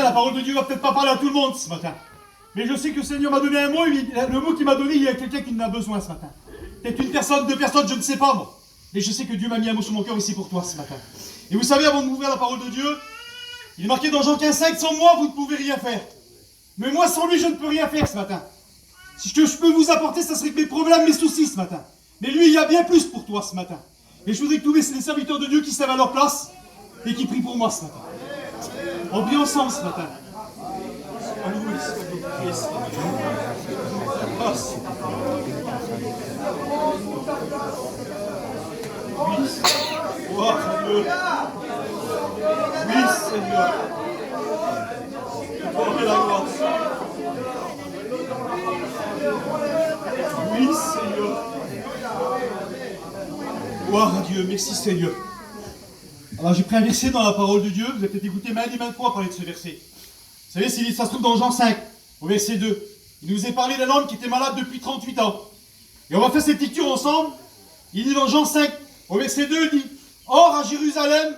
matin, la parole de Dieu va peut-être pas parler à tout le monde ce matin. Mais je sais que le Seigneur m'a donné un mot, le mot qu'il m'a donné, il y a quelqu'un qui en a besoin ce matin. Peut-être une personne, deux personnes, je ne sais pas moi. Mais je sais que Dieu m'a mis un mot sur mon cœur ici pour toi ce matin. Et vous savez, avant de m'ouvrir la parole de Dieu, il est marqué dans Jean 15,5, sans moi, vous ne pouvez rien faire. Mais moi, sans lui, je ne peux rien faire ce matin. Si ce que je peux vous apporter, ça serait que mes problèmes, mes soucis ce matin. Mais lui, il y a bien plus pour toi ce matin. Et je voudrais que tous les serviteurs de Dieu qui se lèvent à leur place et qui prient pour moi ce matin. On prie ensemble ce matin. Alléluia. Oui. Oh, Dieu. Oui, Seigneur. Oh, la gloire. Oui, Seigneur. Gloire à Dieu. Merci, Seigneur. Alors, j'ai pris un verset dans la parole de Dieu. Vous avez peut-être écouté maintes et maintes fois parler de ce verset. Vous savez, ça se trouve dans Jean 5, au verset 2. Il nous est parlé d'un homme qui était malade depuis 38 ans. Et on va faire cette lecture ensemble. Il dit dans Jean 5, au verset 2, il dit « Or, à Jérusalem,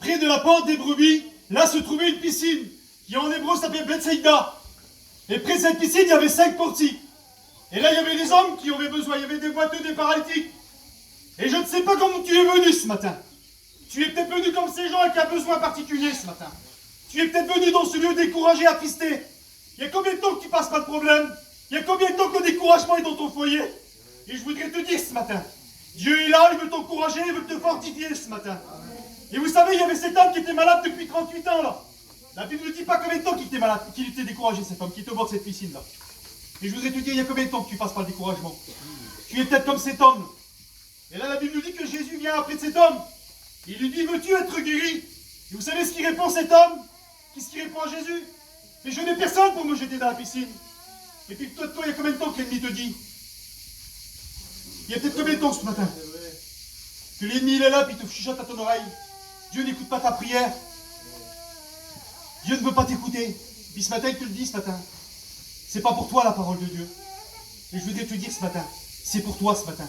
près de la porte des brebis, là se trouvait une piscine, qui en hébreu s'appelait Bethsaïda. Et près de cette piscine, il y avait 5 portiques. Et là, il y avait des hommes qui avaient besoin, il y avait des boiteux, des paralytiques. Et je ne sais pas comment tu es venu ce matin. Tu es peut-être venu comme ces gens avec un besoin particulier ce matin. Tu es peut-être venu dans ce lieu découragé, attristé. Il y a combien de temps que tu passes pas de problème? Il y a combien de temps que le découragement est dans ton foyer? Et je voudrais te dire ce matin, Dieu est là, il veut t'encourager, il veut te fortifier ce matin. Et vous savez, il y avait cet homme qui était malade depuis 38 ans là. La Bible ne dit pas combien de temps qu'il était malade, qu'il était découragé cet homme, qui était au bord de cette piscine là. Et je voudrais te dire, il y a combien de temps que tu passes par le découragement? Tu es peut-être comme cet homme. Et là, la Bible nous dit que Jésus vient après de cet homme. Il lui dit, veux-tu être guéri? Et vous savez ce qu'il répond cet homme? Qu'est-ce qu'il répond à Jésus? Mais je n'ai personne pour me jeter dans la piscine. Et puis toi, il y a combien de temps que l'ennemi te dit? Il y a peut-être combien de temps ce matin que l'ennemi il est là puis il te chuchote à ton oreille. Dieu n'écoute pas ta prière. Dieu ne veut pas t'écouter. Puis ce matin, il te le dit ce matin. C'est pas pour toi la parole de Dieu. Et je voudrais te dire ce matin, c'est pour toi ce matin.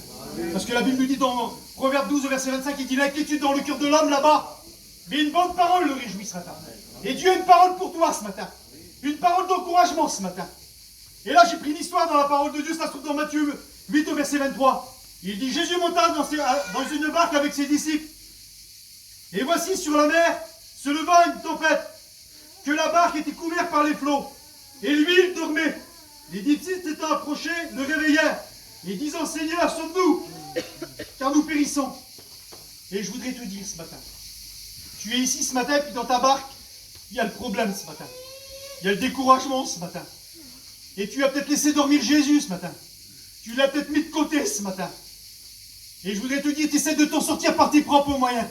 Parce que la Bible nous dit dans Proverbe 12, verset 25, il dit l'inquiétude dans le cœur de l'homme là-bas. Mais une bonne parole le réjouit ce matin. Et Dieu a une parole pour toi ce matin. Une parole d'encouragement ce matin. Et là, j'ai pris une histoire dans la parole de Dieu, ça se trouve dans Matthieu 8 au verset 23. Il dit, Jésus monta dans une barque avec ses disciples. Et voici sur la mer se leva une tempête, que la barque était couverte par les flots. Et lui, il dormait. Les disciples s'étant approchés, le réveillèrent. Et disant, Seigneur, sauve-nous, car nous périssons. Et je voudrais te dire ce matin, tu es ici ce matin, puis dans ta barque, il y a le problème ce matin. Il y a le découragement ce matin. Et tu as peut-être laissé dormir Jésus ce matin. Tu l'as peut-être mis de côté ce matin. Et je voudrais te dire, tu essaies de t'en sortir par tes propres moyens.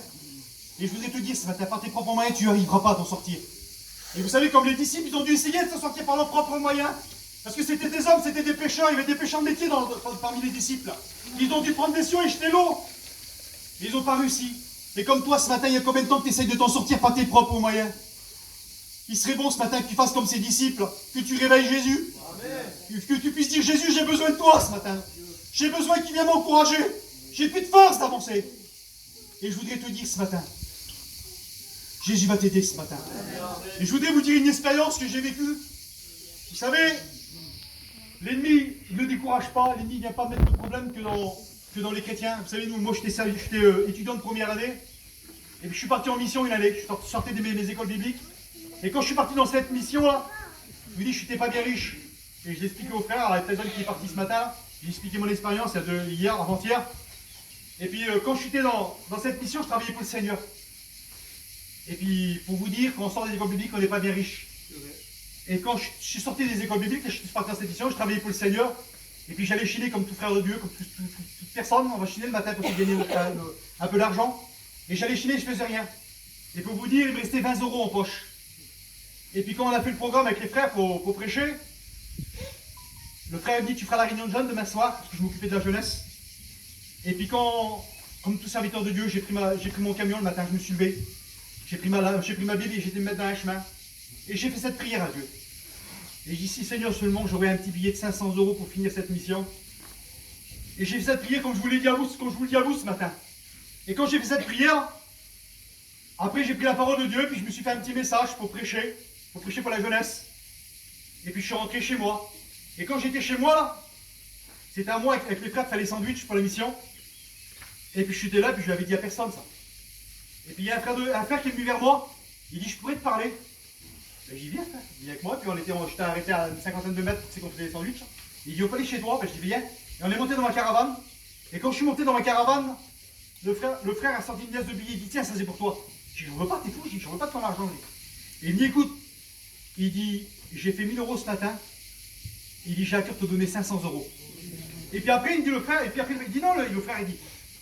Et je voudrais te dire ce matin, par tes propres moyens, tu n'arriveras pas à t'en sortir. Et vous savez, comme les disciples, ils ont dû essayer de s'en sortir par leurs propres moyens. Parce que c'était des hommes, c'était des pêcheurs, il y avait des pêcheurs de métier parmi les disciples. Ils ont dû prendre des siots et jeter l'eau. Ils n'ont pas réussi. Et comme toi, ce matin, il y a combien de temps que tu essayes de t'en sortir par tes propres moyens? Il serait bon ce matin que tu fasses comme ces disciples, que tu réveilles Jésus. Amen. Que tu puisses dire, Jésus, j'ai besoin de toi ce matin. J'ai besoin qu'il vienne m'encourager. J'ai plus de force d'avancer. Et je voudrais te dire ce matin, Jésus va t'aider ce matin. Et je voudrais vous dire une expérience que j'ai vécue. Vous savez, l'ennemi ne décourage pas, l'ennemi ne vient pas mettre de problème que dans les chrétiens. Vous savez, moi j'étais étudiant de première année, et puis je suis parti en mission une année, je sortais de mes écoles bibliques. Et quand je suis parti dans cette mission-là, je me dis, je n'étais pas bien riche. Et je l'ai expliqué au frère, à la personne qui est partie ce matin, j'ai expliqué mon expérience hier, avant-hier. Et puis quand j'étais dans cette mission, je travaillais pour le Seigneur. Et puis pour vous dire, quand on sort des écoles bibliques, on n'est pas bien riche. Et quand je suis sorti des écoles bibliques, je suis parti dans cette mission, je travaillais pour le Seigneur. Et puis j'allais chiner comme tout frère de Dieu, comme toute personne. On va chiner le matin pour gagner un peu d'argent. Et j'allais chiner, je ne faisais rien. Et pour vous dire, il me restait 20 € en poche. Et puis quand on a fait le programme avec les frères pour prêcher, le frère me dit, tu feras la réunion de jeunes demain soir, parce que je m'occupais de la jeunesse. Et puis comme tout serviteur de Dieu, j'ai pris mon camion le matin, je me suis levé. J'ai pris ma Bible et j'ai été me mettre dans un chemin. Et j'ai fait cette prière à Dieu. Et j'ai dit, si Seigneur seulement j'aurais un petit billet de 500 € pour finir cette mission. Et j'ai fait cette prière comme je vous l'ai dit à vous, comme je vous le dis à vous ce matin. Et quand j'ai fait cette prière, après j'ai pris la parole de Dieu, puis je me suis fait un petit message pour prêcher pour prêcher pour la jeunesse. Et puis je suis rentré chez moi. Et quand j'étais chez moi, là, c'était à moi avec les frères de faire les sandwichs pour la mission. Et puis je suis là, puis je lui avais dit à personne ça. Et puis il y a un frère qui est venu vers moi. Il dit, je pourrais te parler. Ben, j'y viens, frère. Il dit avec moi, puis j'étais arrêté à une cinquantaine de mètres pour qu'on faisait les sandwichs. Il dit, on peut aller chez toi. Ben, je dis, viens. Et on est monté dans ma caravane. Et quand je suis monté dans ma caravane, le frère a sorti une pièce de billets. Il dit, tiens, ça c'est pour toi. Je dis, je veux pas, t'es fou. Je dis, je veux pas de ton argent. Et il me dit, écoute, il dit, j'ai fait 1000 € ce matin. Il dit, j'ai à cœur de te donner 500 €. Et puis après, il me dit, le frère, et puis après, il dit, non, le frère, il dit,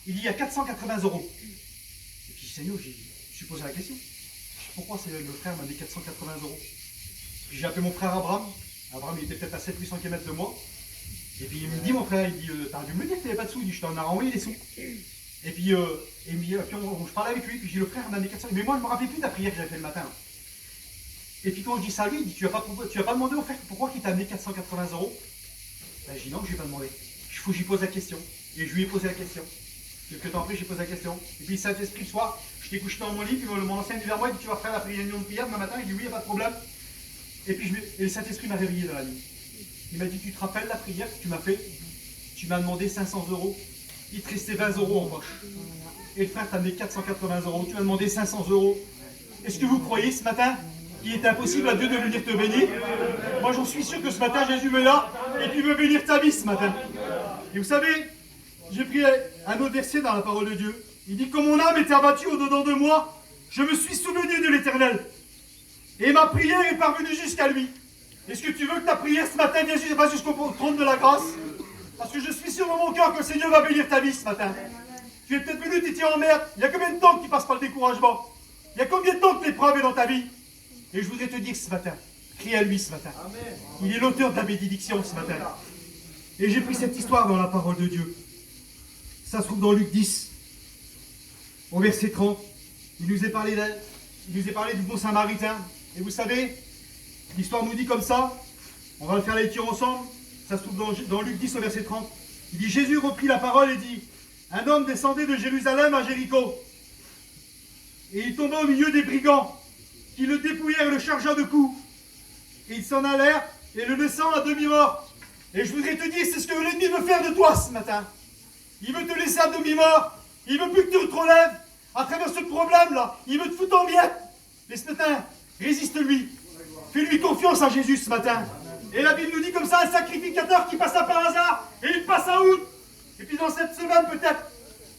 il y a 480 €. Et puis, Seigneur, je me suis posé la question. Pourquoi le frère m'a dit 480 €? Puis j'ai appelé mon frère Abraham. Abraham, il était peut-être à 700-800 km de moi. Et puis il me dit, mon frère, il dit, t'as dû me dire que t'avais pas de sous. Il dit, je t'en ai renvoyé les sous. Et puis, je parlais avec lui, puis j'ai dit, le frère m'a dit 400 €. Mais moi, je me rappelais plus de la prière que j'avais fait le matin. Et puis quand je dis ça à lui, il dit, tu as pas demandé au frère pourquoi il t'a amené 480 €? Ben, je dis, non, je lui ai pas demandé. Il faut que j'y pose la question. Et je lui ai posé la question. Quelques temps après, j'ai posé la question. Et puis, Saint-Esprit, le soir, j'étais couché dans mon lit, puis mon ancien dit vers moi, il dit, tu vas faire la réunion de prière demain matin? Il dit, oui, il n'y a pas de problème. Et puis, le Saint-Esprit m'a réveillé dans la nuit. Il m'a dit, tu te rappelles la prière que tu m'as fait? Tu m'as demandé 500 €. Il te restait 20 € en poche. Et le frère t'a amené 480 €. Tu m'as demandé 500 €. Est-ce que vous croyez ce matin qu'il est impossible à Dieu de venir te bénir? Moi, j'en suis sûr que ce matin, Jésus est là et qu'il veut bénir ta vie ce matin. Et vous savez, j'ai pris un autre verset dans la parole de Dieu. Il dit, comme mon âme était abattue au-dedans de moi, je me suis souvenu de l'Éternel. Et ma prière est parvenue jusqu'à lui. Est-ce que tu veux que ta prière ce matin vienne jusqu'au trône de la grâce? Parce que je suis sûr dans mon cœur que le Seigneur va bénir ta vie ce matin. Tu es peut-être venu, tu étais en merde. Il y a combien de temps que tu passes par le découragement? Il y a combien de temps que l'épreuve est dans ta vie? Et je voudrais te dire ce matin, crie à lui ce matin. Il est l'auteur de la bénédiction ce matin. Et j'ai pris cette histoire dans la parole de Dieu. Ça se trouve dans Luc 10, au verset 30. Il nous est parlé d'elle. Il nous est parlé du bon samaritain. Et vous savez, l'histoire nous dit comme ça. On va le faire la lecture ensemble. Ça se trouve dans Luc 10, au verset 30. Il dit, Jésus reprit la parole et dit, un homme descendait de Jérusalem à Jéricho. Et il tomba au milieu des brigands, qui le dépouillèrent et le chargèrent de coups. Et ils s'en allèrent et le laissant à demi-mort. Et je voudrais te dire, c'est ce que l'ennemi veut faire de toi ce matin. Il veut te laisser à demi-mort. Il veut plus que tu te relèves à travers ce problème-là. Il veut te foutre en miettes. Mais ce matin, résiste-lui. Fais-lui confiance à Jésus ce matin. Et la Bible nous dit comme ça, un sacrificateur qui passa par hasard, et il passe à out. Et puis dans cette semaine peut-être,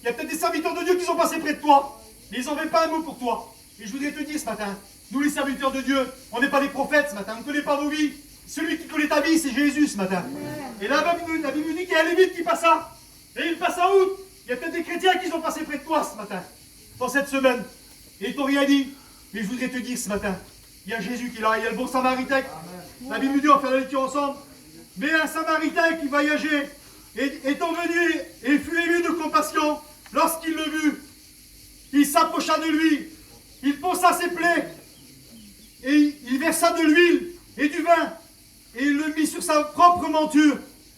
il y a peut-être des serviteurs de Dieu qui sont passés près de toi. Mais ils n'en pas un mot pour toi. Et je voudrais te dire ce matin, nous les serviteurs de Dieu, on n'est pas des prophètes ce matin, on ne connaît pas vos vies. Celui qui connaît ta vie, c'est Jésus ce matin. Et là, la Bible nous dit qu'il y a un lévite qui passe à. Et il passe à out. Il y a peut-être des chrétiens qui sont passés près de toi ce matin, dans cette semaine. Et ils t'ont rien dit. Mais je voudrais te dire ce matin, il y a Jésus qui est là, il y a le bon samaritain. La Bible nous dit, on va faire la lecture ensemble. Mais un samaritain qui voyageait, étant venu et fut ému de compassion, lorsqu'il le vit, il s'approcha de lui, il ponça ses plaies, et il versa de l'huile et du vin, et il le mit sur sa propre monture,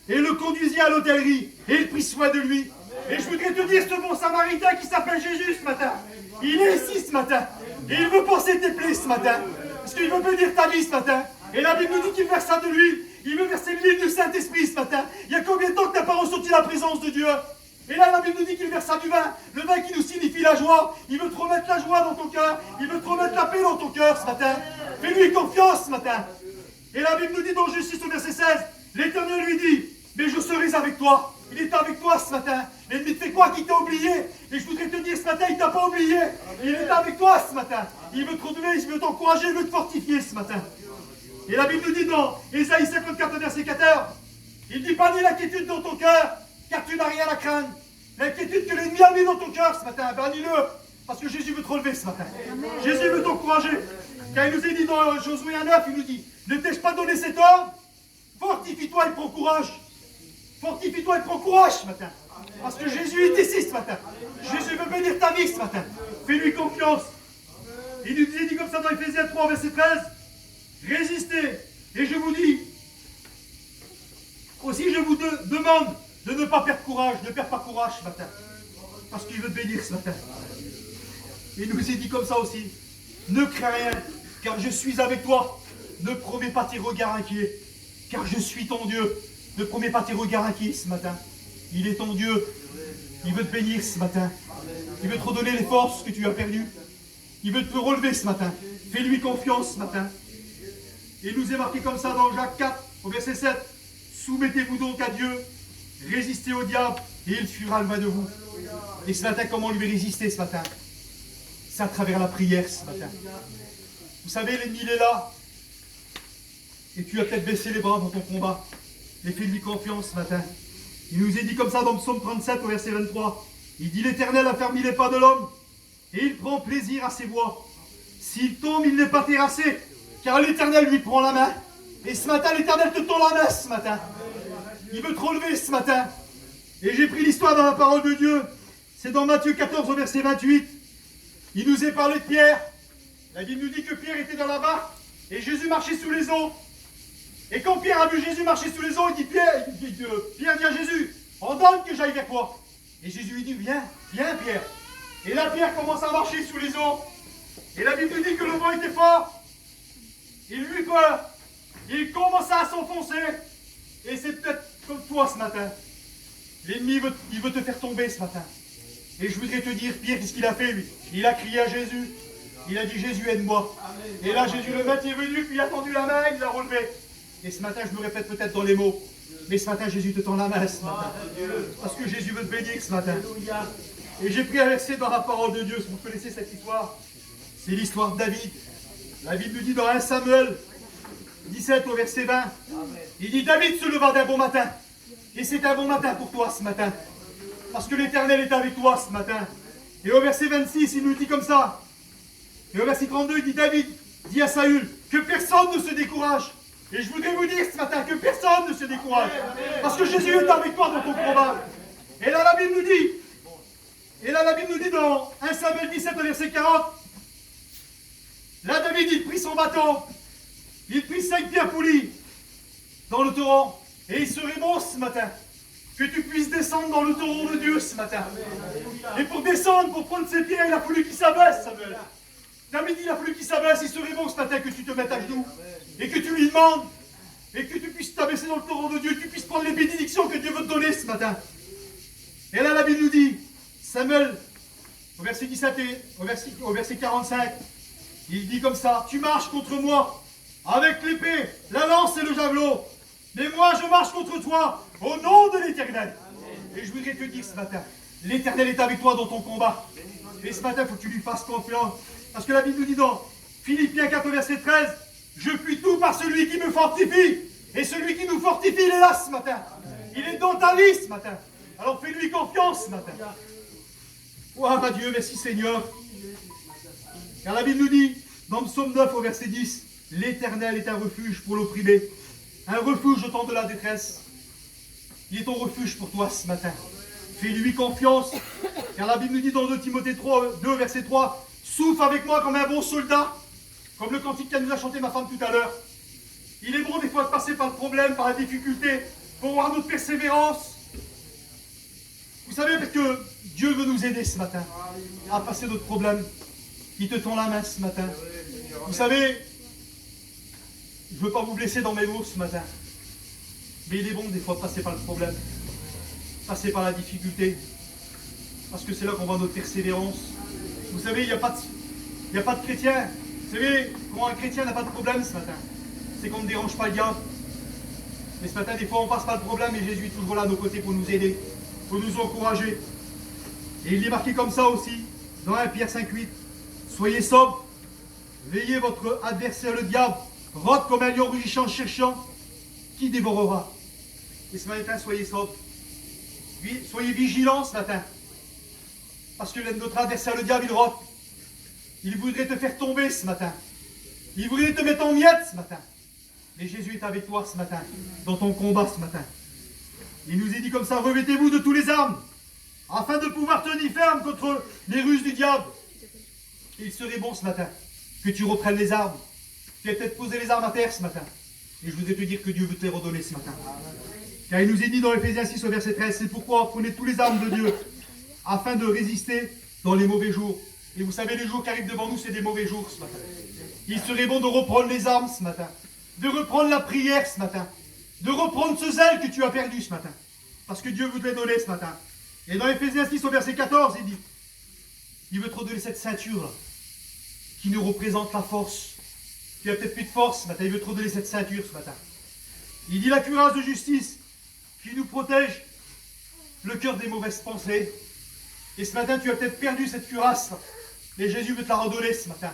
et le conduisit à l'hôtellerie, et il prit soin de lui. Et je voudrais te dire, ce bon samaritain qui s'appelle Jésus ce matin, il est ici ce matin, et il veut penser tes plaies ce matin, parce qu'il veut bénir ta vie ce matin. Et la Bible nous dit qu'il versa de l'huile, il veut verser l'huile du Saint-Esprit ce matin. Il y a combien de temps que tu n'as pas ressenti la présence de Dieu? Et là, la Bible nous dit qu'il versa du vin, le vin qui nous signifie la joie. Il veut te remettre la joie dans ton cœur, il veut te remettre la paix dans ton cœur ce matin. Fais-lui confiance ce matin. Et la Bible nous dit dans Justice au verset 16, l'Éternel lui dit, mais je serai avec toi. Il est avec toi ce matin. L'ennemi te fait quoi? Qui t'a oublié? Et je voudrais te dire ce matin, il ne t'a pas oublié. Il est avec toi ce matin. Il veut te redonner, il veut t'encourager, il veut te fortifier ce matin. Et la Bible nous dit dans Ésaïe 54, verset 14, il dit, pas ni l'inquiétude dans ton cœur, car tu n'as rien à craindre. L'inquiétude que l'ennemi a mis dans ton cœur ce matin, bannis-le, parce que Jésus veut te relever ce matin. Amen. Jésus veut t'encourager. Car il nous est dit dans Josué 1,9, il nous dit, ne t'ai-je pas donné cet ordre? Fortifie-toi et prends courage. Fortifie-toi et prends courage ce matin. Parce que Jésus est ici ce matin. Jésus veut bénir ta vie ce matin. Fais-lui confiance. Il nous dit comme ça dans Ephésiens 3, verset 13, résistez. Et je vous dis, aussi je vous demande de ne pas perdre courage. Ne perds pas courage ce matin. Parce qu'il veut te bénir ce matin. Il nous est dit comme ça aussi, ne crains rien, car je suis avec toi. Ne promets pas tes regards inquiets, car je suis ton Dieu. Ne promets pas tes regards inquiets ce matin. Il est ton Dieu. Il veut te bénir ce matin. Il veut te redonner les forces que tu as perdues. Il veut te relever ce matin. Fais-lui confiance ce matin. Et il nous est marqué comme ça dans Jacques 4, au verset 7. Soumettez-vous donc à Dieu, résistez au diable, et il fuira loin de vous. Et ce matin, comment lui résister ce matin? C'est à travers la prière ce matin. Vous savez, l'ennemi il est là. Et tu as peut-être baissé les bras dans ton combat. Et fais-lui confiance ce matin. Il nous est dit comme ça dans Psaume 37 au verset 23. Il dit: l'Éternel a fermé les pas de l'homme, et il prend plaisir à ses voies. S'il tombe, il n'est pas terrassé, car l'Éternel lui prend la main. Et ce matin, l'Éternel te tend la main ce matin. Il veut te relever ce matin. Et j'ai pris l'histoire dans la parole de Dieu. C'est dans Matthieu 14 au verset 28. Il nous est parlé de Pierre. La Bible nous dit que Pierre était dans la barque et Jésus marchait sous les eaux. Et quand Pierre a vu Jésus marcher sous les eaux, il dit Pierre dit à Jésus, ordonne que j'aille vers toi. Et Jésus lui dit, viens Pierre. Et là Pierre commence à marcher sous les eaux. Et la Bible nous dit que le vent était fort. Il eut peur. Il commença à s'enfoncer. Et c'est peut-être comme toi ce matin. L'ennemi il veut te faire tomber ce matin. Et je voudrais te dire, Pierre, qu'est-ce qu'il a fait lui? Il a crié à Jésus. Il a dit, Jésus, aide-moi. Et là, Jésus le maître est venu, puis il a tendu la main, il l'a relevé. Et ce matin, je me répète peut-être dans les mots, mais ce matin, Jésus te tend la main ce matin. Parce que Jésus veut te bénir ce matin. Et j'ai pris un verset dans la parole de Dieu, si vous connaissez cette histoire. C'est l'histoire de David. La Bible nous dit dans 1 Samuel 17 au verset 20, il dit, David se leva d'un bon matin. Et c'est un bon matin pour toi ce matin. Parce que l'Éternel est avec toi ce matin. Et au verset 26, il nous dit comme ça. Et au verset 32, il dit, David dit à Saül, que personne ne se décourage. Et je voudrais vous dire ce matin que personne ne se décourage. Parce que Jésus est avec toi dans ton combat. Et là, la Bible nous dit dans 1 Samuel 17, verset 40, là, David, il prit son bâton, il prit 5 pierres poulies dans le torrent. Et il serait bon ce matin que tu puisses descendre dans le torrent de Dieu ce matin. Et pour descendre, pour prendre ces pierres, il a fallu qu'il s'abaisse, Samuel. David, il a fallu qu'il s'abaisse. Il serait bon ce matin que tu te mettes à genoux et que tu lui demandes et que tu puisses t'abaisser dans le torrent de Dieu, que tu puisses prendre les bénédictions que Dieu veut te donner ce matin. Et là, la Bible nous dit, Samuel, au verset 17 et au verset 45, il dit comme ça, tu marches contre moi avec l'épée, la lance et le javelot. Mais moi, je marche contre toi au nom de l'Éternel. Et je voudrais te dire ce matin, l'Éternel est avec toi dans ton combat. Et ce matin, il faut que tu lui fasses confiance. Parce que la Bible nous dit dans Philippiens 4, verset 13, je puis tout par celui qui me fortifie. Et celui qui nous fortifie, il est là ce matin. Il est dans ta vie ce matin. Alors fais-lui confiance ce matin. Gloire à Dieu, merci Seigneur. Car la Bible nous dit, dans Psaume 9, au verset 10, l'Éternel est un refuge pour l'opprimé. Un refuge au temps de la détresse. Il est ton refuge pour toi ce matin. Fais-lui confiance. Car la Bible nous dit dans 2 Timothée 2, verset 3, souffle avec moi comme un bon soldat. Comme le cantique qu'elle nous a chanté ma femme tout à l'heure. Il est bon des fois de passer par le problème, par la difficulté, pour voir notre persévérance. Vous savez, parce que Dieu veut nous aider ce matin à passer notre problème. Il te tend la main ce matin. Vous savez, je ne veux pas vous blesser dans mes mots ce matin. Mais il est bon des fois de passer par le problème. Passer par la difficulté. Parce que c'est là qu'on voit notre persévérance. Vous savez, il n'y a pas de chrétien. Vous savez, quand un chrétien n'a pas de problème ce matin, c'est qu'on ne dérange pas le diable. Mais ce matin, des fois, on passe pas le problème et Jésus est toujours là à nos côtés pour nous aider, pour nous encourager. Et il est marqué comme ça aussi, dans 1 Pierre 5,8. Soyez sobres, veillez votre adversaire le diable, rôde comme un lion rugissant, cherchant, qui dévorera. Et ce matin, soyez sobres. Soyez vigilants ce matin. Parce que notre adversaire le diable, il rôde. Il voudrait te faire tomber ce matin. Il voudrait te mettre en miettes ce matin. Mais Jésus est avec toi ce matin, dans ton combat ce matin. Il nous est dit comme ça, revêtez-vous de tous les armes, afin de pouvoir tenir ferme contre les ruses du diable. Et il serait bon ce matin que tu reprennes les armes. Tu as peut-être posé les armes à terre ce matin. Et je voudrais te dire que Dieu veut te les redonner ce matin. Car il nous est dit dans Éphésiens 6 au verset 13, c'est pourquoi prenez tous les armes de Dieu, afin de résister dans les mauvais jours. Et vous savez, les jours qui arrivent devant nous, c'est des mauvais jours ce matin. Il serait bon de reprendre les armes ce matin. de reprendre la prière ce matin, de reprendre ce zèle que tu as perdu ce matin, parce que Dieu vous l'a donné ce matin. Et dans Éphésiens 6 au verset 14, il dit, il veut te redonner cette ceinture-là, qui nous représente la force. Tu n'as peut-être plus de force ce matin, il veut te redonner cette ceinture ce matin. Il dit la cuirasse de justice, qui nous protège le cœur des mauvaises pensées. Et ce matin, tu as peut-être perdu cette cuirasse, et Jésus veut te la redonner ce matin.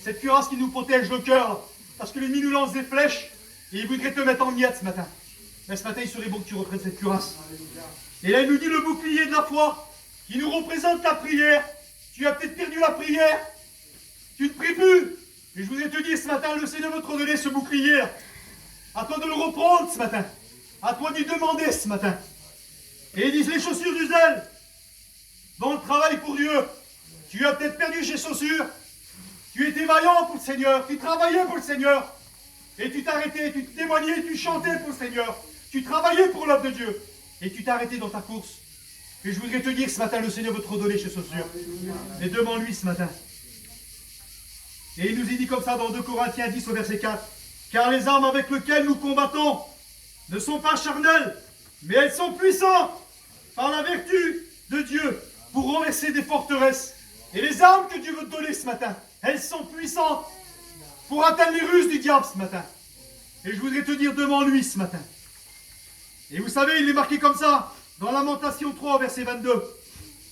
Cette cuirasse qui nous protège le cœur, parce que l'ennemi nous lance des flèches, et il voudrait te mettre en miettes ce matin. Mais ce matin, il serait bon que tu reprennes cette cuirasse. Et là, il nous dit le bouclier de la foi, qui nous représente la prière. Tu as peut-être perdu la prière, tu ne pries plus. Et je voudrais te dire ce matin, le Seigneur veut te redonner ce bouclier. À toi de le reprendre ce matin. À toi d'y demander ce matin. Et ils disent les chaussures du zèle. Dans le travail pour Dieu. Tu as peut-être perdu ces chaussures. Tu étais vaillant pour le Seigneur. Tu travaillais pour le Seigneur. Et tu t'arrêtais, tu témoignais, tu chantais pour le Seigneur. Tu travaillais pour l'œuvre de Dieu. Et tu t'es arrêté dans ta course. Et je voudrais te dire ce matin, le Seigneur veut te redonner ces chaussures. Et demande-lui ce matin. Et il nous dit comme ça dans 2 Corinthiens 10 au verset 4. Car les armes avec lesquelles nous combattons ne sont pas charnelles, mais elles sont puissantes par la vertu de Dieu pour renverser des forteresses. Et les armes que Dieu veut te donner ce matin, elles sont puissantes pour atteindre les ruses du diable ce matin. Et je voudrais te dire, demande-lui ce matin. Et vous savez, il est marqué comme ça, dans Lamentation 3, verset 22.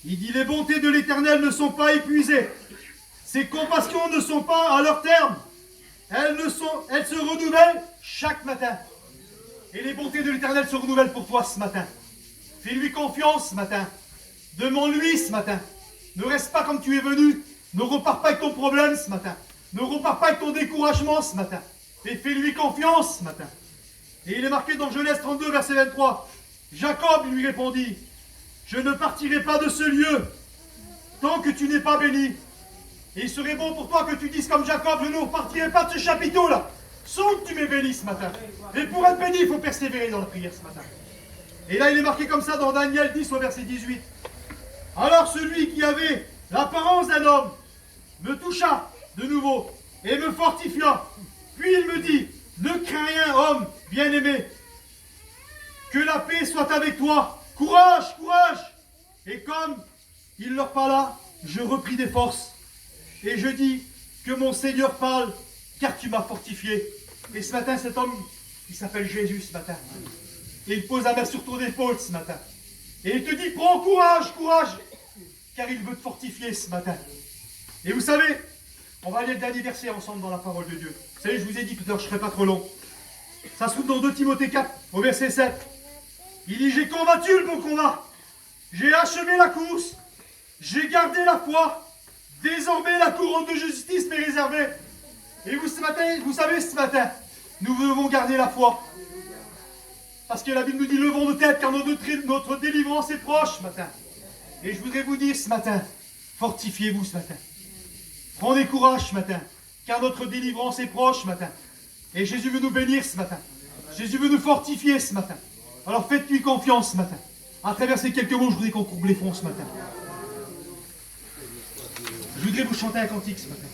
Il dit, les bontés de l'Éternel ne sont pas épuisées. Ses compassions ne sont pas à leur terme. Elles se renouvellent chaque matin. Et les bontés de l'Éternel se renouvellent pour toi ce matin. Fais-lui confiance ce matin. Demande-lui ce matin. Ne reste pas comme tu es venu. Ne repars pas avec ton problème ce matin. Ne repars pas avec ton découragement ce matin. Et fais-lui confiance ce matin. Et il est marqué dans Genèse 32, verset 23. Jacob lui répondit, je ne partirai pas de ce lieu tant que tu n'es pas béni. Et il serait bon pour toi que tu dises comme Jacob, je ne repartirai pas de ce chapiteau-là, sans que tu m'aies béni ce matin. Et pour être béni, il faut persévérer dans la prière ce matin. Et là, il est marqué comme ça dans Daniel 10 au verset 18. Alors celui qui avait l'apparence d'un homme me toucha de nouveau et me fortifia. Puis il me dit, ne crains rien, homme bien-aimé. Que la paix soit avec toi. Courage, courage. Et comme il leur parla, je repris des forces. Et je dis que mon Seigneur parle, car tu m'as fortifié. Et ce matin, cet homme, il s'appelle Jésus ce matin. Et il pose la main sur ton épaule ce matin. Et il te dit, prends courage, courage. Car il veut te fortifier ce matin. Et vous savez, on va aller le dernier verset ensemble dans la parole de Dieu. Vous savez, je vous ai dit tout à l'heure, je ne serai pas trop long. Ça se trouve dans 2 Timothée 4, au verset 7. Il dit, j'ai combattu le bon combat. J'ai achevé la course. J'ai gardé la foi. Désormais, la couronne de justice m'est réservée. Et vous, ce matin, vous savez, ce matin, nous devons garder la foi. Parce que la Bible nous dit, levons nos têtes, car notre délivrance est proche ce matin. Et je voudrais vous dire ce matin, fortifiez-vous ce matin. Prenez courage ce matin, car notre délivrance est proche ce matin. Et Jésus veut nous bénir ce matin. Jésus veut nous fortifier ce matin. Alors faites-lui confiance ce matin. À travers ces quelques mots, je voudrais qu'on courbe les fronts ce matin. Je voudrais vous chanter un cantique ce matin.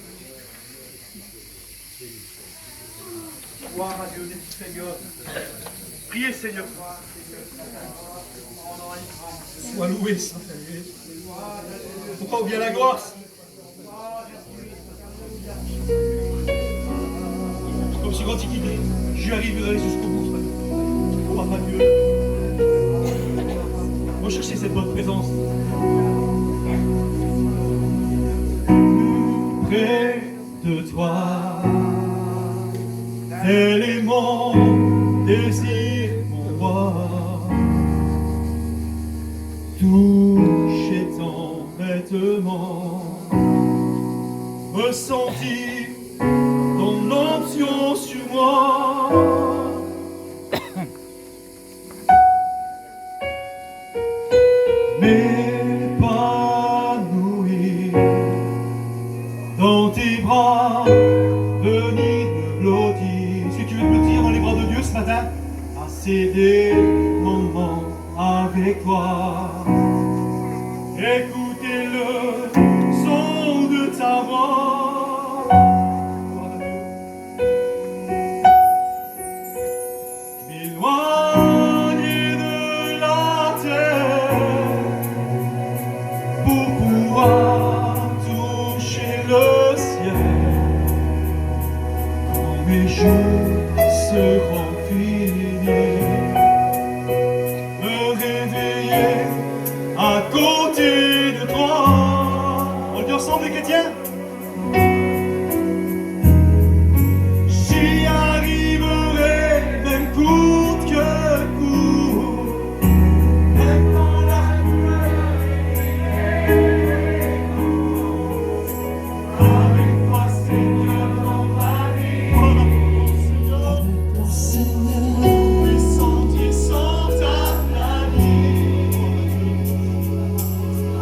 Gloire à Dieu, Seigneur. Priez, Seigneur. Sois loué, Saint-Seigneur. Pourquoi on vient la gloire? Comme si quand il dit, je arriverai jusqu'au bout ce matin. Gloire à Dieu. Recherchez cette bonne présence. Près de toi, tel est mon désir, mon roi. Toucher ton vêtement, ressentir ton onction sur moi. M'épanouir dans tes bras, venir me blottir. Si tu veux te blottir dans les bras de Dieu ce matin, passer des moments avec toi. Écoutez le son de ta voix. mes jours seront finis. Me réveiller à côté de toi. On le dit ensemble les chrétiens? J'y arriverai même coûte que coûte. Même dans la avec toi Seigneur dans ma vie. Oh mon Seigneur, les sentiers sont interdits.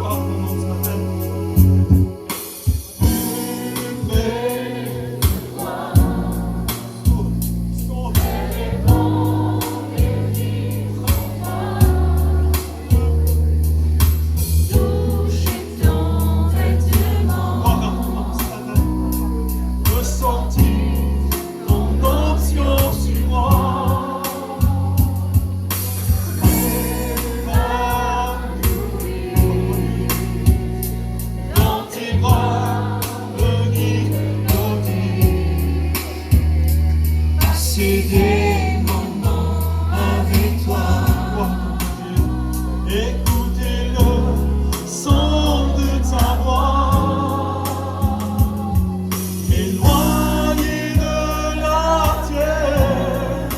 Oh ton nom ce matin. C'est des moments avec toi. Écoutez le son de ta voix. Éloigné de la terre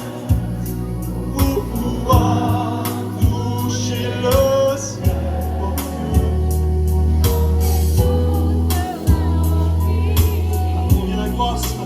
pour pouvoir toucher le ciel. On vient la gloire ce matin.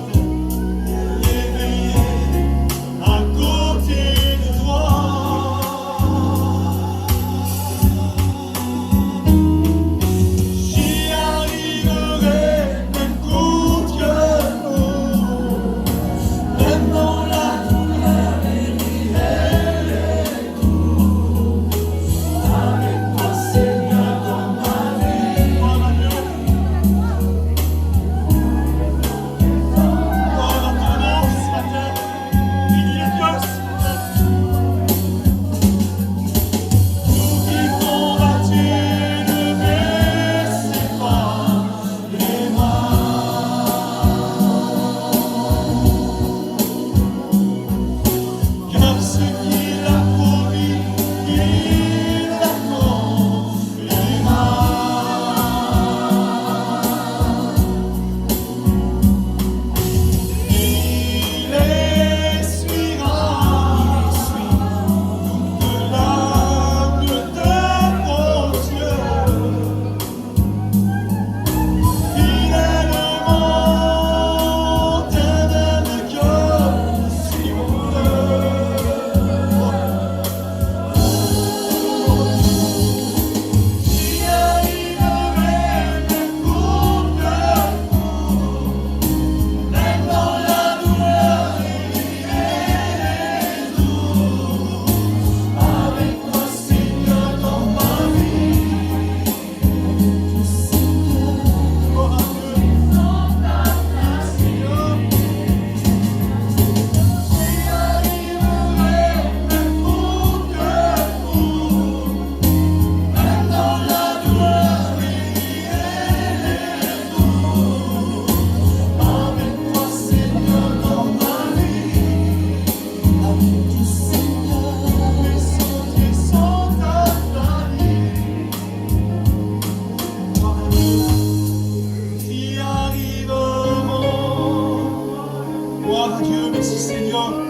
Dieu, merci Seigneur.